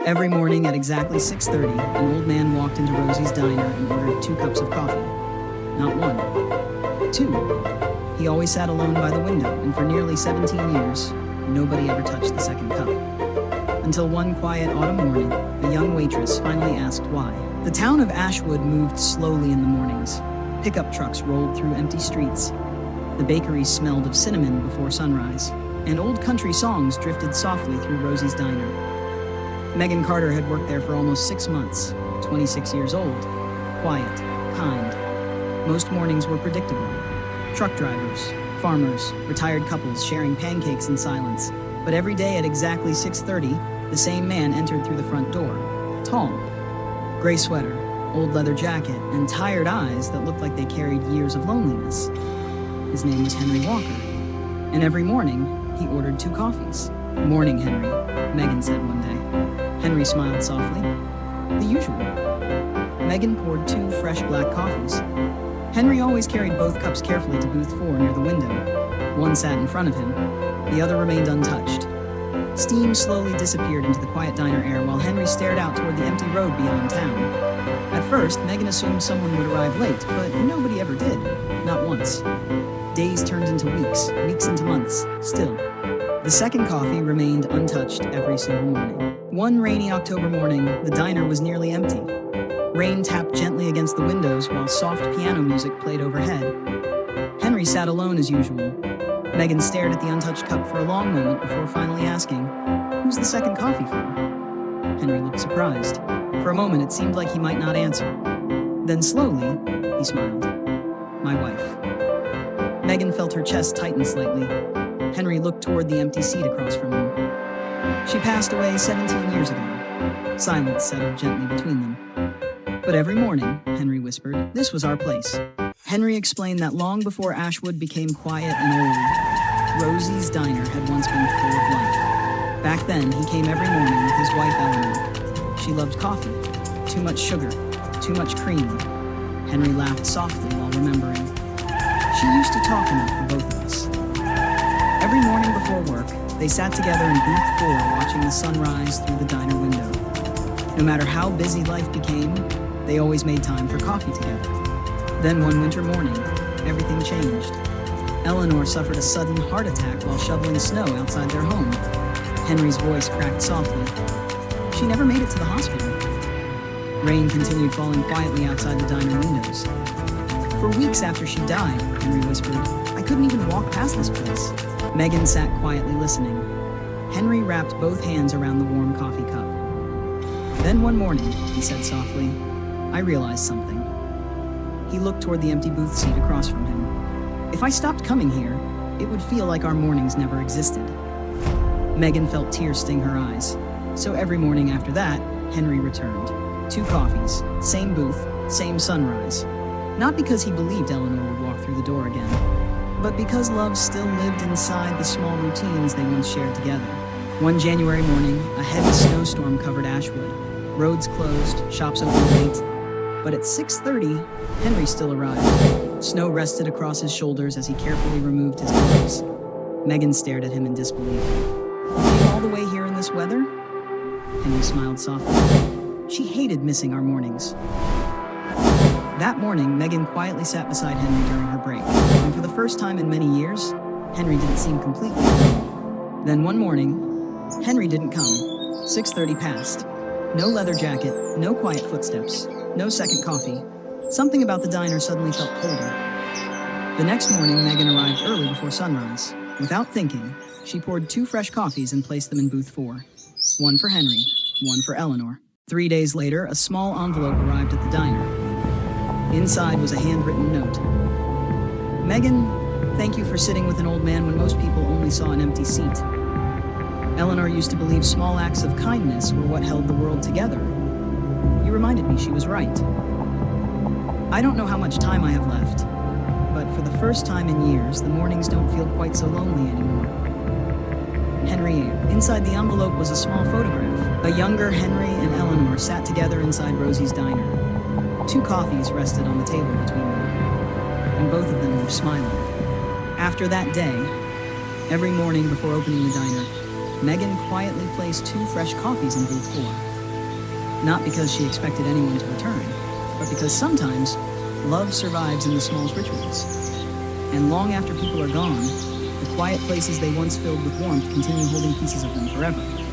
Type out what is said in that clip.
Every morning at exactly 6:30, an old man walked into Rosie's diner and ordered 2 cups of coffee. Not 1, 2. He always sat alone by the window, and for nearly 17 years, nobody ever touched the second cup. Until one quiet autumn morning, a young waitress finally asked why. The town of Ashwood moved slowly in the mornings. Pickup trucks rolled through empty streets. The bakery smelled of cinnamon before sunrise, and old country songs drifted softly through Rosie's diner. Megan Carter had worked there for almost 6 months, 26 years old, quiet, kind. Most mornings were predictable. Truck drivers, farmers, retired couples sharing pancakes in silence. But every day at exactly 6:30, the same man entered through the front door. Tall, gray sweater, old leather jacket, and tired eyes that looked like they carried years of loneliness. His name was Henry Walker, and every morning, he ordered 2 coffees. "Morning, Henry," Megan said one day. Henry smiled softly. The usual. Megan poured 2 fresh black coffees. Henry always carried both cups carefully to booth 4 near the window. One sat in front of him, the other remained untouched. Steam slowly disappeared into the quiet diner air while Henry stared out toward the empty road beyond town. At first, Megan assumed someone would arrive late, but nobody ever did, not once. Days turned into weeks, weeks into months, still. The second coffee remained untouched every single morning. One rainy October morning, the diner was nearly empty. Rain tapped gently against the windows while soft piano music played overhead. Henry sat alone as usual. Megan stared at the untouched cup for a long moment before finally asking, "Who's the second coffee for?" Henry looked surprised. For a moment, it seemed like he might not answer. Then slowly, he smiled. "My wife." Megan felt her chest tighten slightly. Henry looked toward the empty seat across from him. "She passed away 17 years ago." Silence settled gently between them. "But every morning," Henry whispered, "this was our place." Henry explained that long before Ashwood became quiet and old, Rosie's diner had once been full of life. Back then, he came every morning with his wife Eleanor. She loved coffee. Too much sugar. Too much cream. Henry laughed softly while remembering. "She used to talk enough for both of us." Every morning before work, they sat together in booth 4 watching the sun rise through the diner window. No matter how busy life became, they always made time for coffee together. Then one winter morning, everything changed. Eleanor suffered a sudden heart attack while shoveling snow outside their home. Henry's voice cracked softly. She never made it to the hospital. Rain continued falling quietly outside the diner windows. "For weeks after she died," Henry whispered, "I couldn't even walk past this place." Megan sat quietly listening. Henry wrapped both hands around the warm coffee cup. "Then one morning," he said softly, "I realized something." He looked toward the empty booth seat across from him. "If I stopped coming here, it would feel like our mornings never existed." Megan felt tears sting her eyes. So every morning after that, Henry returned. 2 coffees, same booth, same sunrise. Not because he believed Eleanor would walk through the door again, but because love still lived inside the small routines they once shared together. One January morning, a heavy snowstorm covered Ashwood. Roads closed, shops opened late. But at 6:30, Henry still arrived. Snow rested across his shoulders as he carefully removed his gloves. Megan stared at him in disbelief. "You came all the way here in this weather?" Henry smiled softly. She hated missing our mornings. That morning, Megan quietly sat beside Henry during her break, and for the first time in many years, Henry didn't seem completely alone. Then one morning, Henry didn't come. 6:30 passed. No leather jacket, no quiet footsteps, no second coffee. Something about the diner suddenly felt colder. The next morning, Megan arrived early before sunrise. Without thinking, she poured 2 fresh coffees and placed them in booth 4. One for Henry, one for Eleanor. 3 days later, a small envelope arrived at the diner. Inside was a handwritten note. "Megan, thank you for sitting with an old man when most people only saw an empty seat. Eleanor used to believe small acts of kindness were what held the world together. You reminded me she was right. I don't know how much time I have left, but for the first time in years, the mornings don't feel quite so lonely anymore. Henry." Inside the envelope was a small photograph. A younger Henry and Eleanor sat together inside Rosie's diner. 2 coffees rested on the table between them, and both of them were smiling. After that day, every morning before opening the diner, Megan quietly placed 2 fresh coffees in booth 4. not because she expected anyone to return, but because sometimes love survives in the smallest rituals. And long after people are gone, the quiet places they once filled with warmth continue holding pieces of them forever.